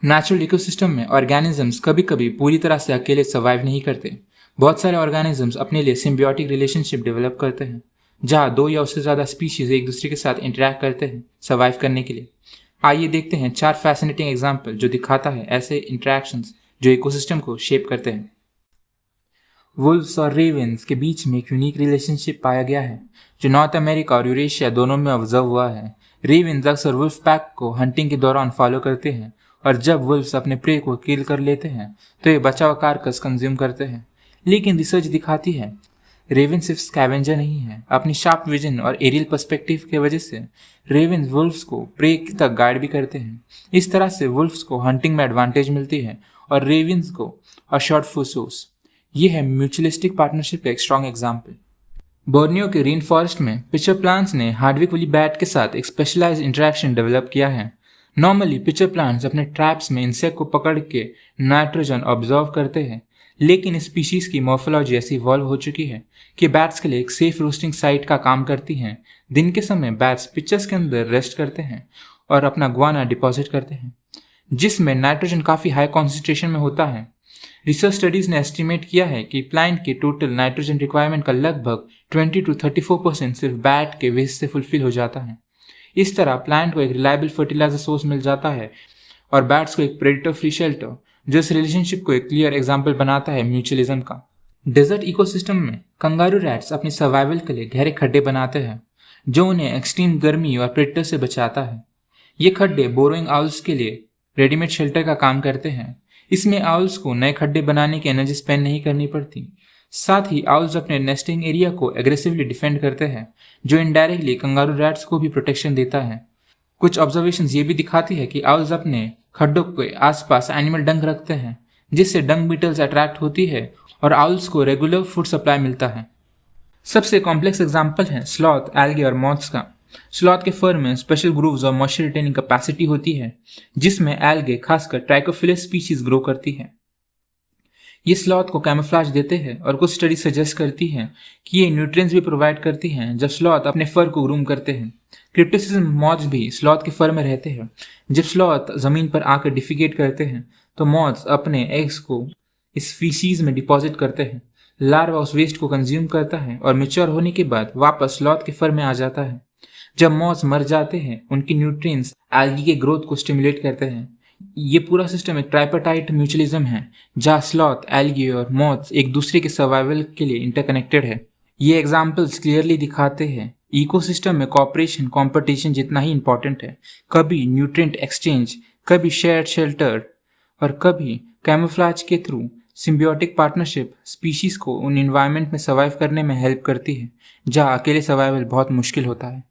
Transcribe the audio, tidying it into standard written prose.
Natural ecosystem में organisms कभी कभी पूरी तरह से अकेले सर्वाइव नहीं करते। बहुत सारे ऑर्गेनिजम्स अपने लिए सिम्बियोटिक रिलेशनशिप डेवलप करते हैं, जहाँ दो या उससे ज़्यादा स्पीशीज एक दूसरे के साथ इंटरेक्ट करते हैं सर्वाइव करने के लिए। आइए देखते हैं 4 फैसिनेटिंग एग्जाम्पल जो दिखाता है ऐसे इंटरेक्शंस जो इकोसिस्टम को शेप करते हैं। वुल्व्स और रेवेंस के बीच में एक यूनिक रिलेशनशिप पाया गया है जो नॉर्थ अमेरिका और यूरेशिया दोनों में ऑब्जर्व हुआ है। रेवेंस अक्सर वुल्फ पैक को हंटिंग के दौरान फॉलो करते हैं और जब वुल्व्स अपने प्रे को किल कर लेते हैं तो ये बचा हुआ कार्कस कंज्यूम करते हैं। लेकिन रिसर्च दिखाती है रेवन सिर्फ स्कैवेंजर नहीं है। अपनी शार्प विजन और एरियल पर्सपेक्टिव की वजह से रेवन वुल्फ्स को प्रे तक गाइड भी करते हैं। इस तरह से वुल्फ्स को हंटिंग में एडवांटेज मिलती है और रेवंस को अशॉर्ट फुसोस। ये है म्यूचुअलिस्टिक पार्टनरशिप का एक स्ट्रॉन्ग एग्जाम्पल। बोर्नियो के रेन फॉरेस्ट में पिचर प्लांट्स ने हार्डविक वुली बैट के साथ एक स्पेशलाइज्ड इंटरेक्शन डेवलप किया है। नॉर्मली पिचर प्लांट्स अपने ट्रैप्स में इंसेक्ट को पकड़ के नाइट्रोजन ऑब्जर्व करते हैं, लेकिन इस स्पीशीज की मॉर्फोलॉजी ऐसी इवॉल्व हो चुकी है कि बैट्स के लिए एक सेफ रोस्टिंग साइट का काम करती हैं। दिन के समय बैट्स पिचर्स के अंदर रेस्ट करते हैं और अपना गुआना डिपॉजिट करते हैं, जिसमें नाइट्रोजन काफ़ी हाई कॉन्सेंट्रेशन में होता है। रिसर्च स्टडीज ने एस्टिमेट किया है कि प्लांट के टोटल नाइट्रोजन रिक्वायरमेंट का लगभग 20 to 34% सिर्फ बैट के वेस्ट से फुलफिल हो जाता है। इस तरह प्लांट को एक रिलायबल फर्टिलाइजर सोर्स मिल जाता है और बैट्स को एक प्रेडेटर फ्री शेल्टर, जो इस रिलेशनशिप को एक क्लियर एग्जाम्पल बनाता है म्यूचुअलिज्म का। डेजर्ट इकोसिस्टम में कंगारू रैट्स अपनी सर्वाइवल के लिए गहरे खड्डे बनाते हैं जो उन्हें एक्सट्रीम गर्मी और प्रेडेटर से बचाता है। ये खड्डे बोरोइंग आउल्स के लिए रेडीमेड शेल्टर का काम करते हैं। इसमें आउल्स को नए खड्डे बनाने की एनर्जी स्पेंड नहीं करनी पड़ती। साथ ही आउल्स अपने नेस्टिंग एरिया को एग्रेसिवली डिफेंड करते हैं, जो इनडायरेक्टली कंगारू रैट्स को भी प्रोटेक्शन देता है। कुछ ऑब्जर्वेशंस ये भी दिखाती है कि आउल्स अपने खड्डों के आसपास एनिमल डंग रखते हैं, जिससे डंग बीटल्स अट्रैक्ट होती है और आउल्स को रेगुलर फूड सप्लाई मिलता है। सबसे कॉम्प्लेक्स एग्जाम्पल है स्लॉथ, एल्गे और मॉथ्स का। स्लॉथ के फर में स्पेशल ग्रूव्स और मॉइस्चर रिटेनिंग कैपेसिटी होती है, जिसमें एल्गे खासकर ट्राइकोफिलस स्पीशीज ग्रो करती है। ये स्लॉथ को कैमोफ्लेज देते हैं और कुछ स्टडी सजेस्ट करती हैं कि ये न्यूट्रिएंट्स भी प्रोवाइड करती हैं जब स्लॉथ अपने फर को ग्रूम करते हैं। क्रिप्टोसिज्म मॉथ्स भी स्लॉथ के फर में रहते हैं। जब स्लॉथ जमीन पर आकर डिफिकेट करते हैं तो मॉथ्स अपने एग्स को इस फीसीज में डिपॉजिट करते हैं। लार्वा उस वेस्ट को कंज्यूम करता है और मैच्योर होने के बाद वापस स्लॉथ के फर में आ जाता है। जब मॉथ्स मर जाते हैं, उनकी न्यूट्रिएंट्स एल्गी के ग्रोथ को स्टिमुलेट करते हैं। ये पूरा सिस्टम एक ट्राइपार्टाइट म्यूचुअलिज्म है, जहाँ स्लॉथ, एल्गी और मॉथ्स एक दूसरे के सर्वाइवल के लिए इंटरकनेक्टेड है। ये एग्जाम्पल्स क्लियरली दिखाते हैं इकोसिस्टम में कॉपरेशन कंपटीशन जितना ही इंपॉर्टेंट है। कभी न्यूट्रिएंट एक्सचेंज, कभी शेयर्ड शेल्टर और कभी कैमोफ्लेज के थ्रू सिम्बियोटिक पार्टनरशिप स्पीशीज को उन एनवायरनमेंट में सर्वाइव करने में हेल्प करती है जहाँ अकेले सर्वाइवल बहुत मुश्किल होता है।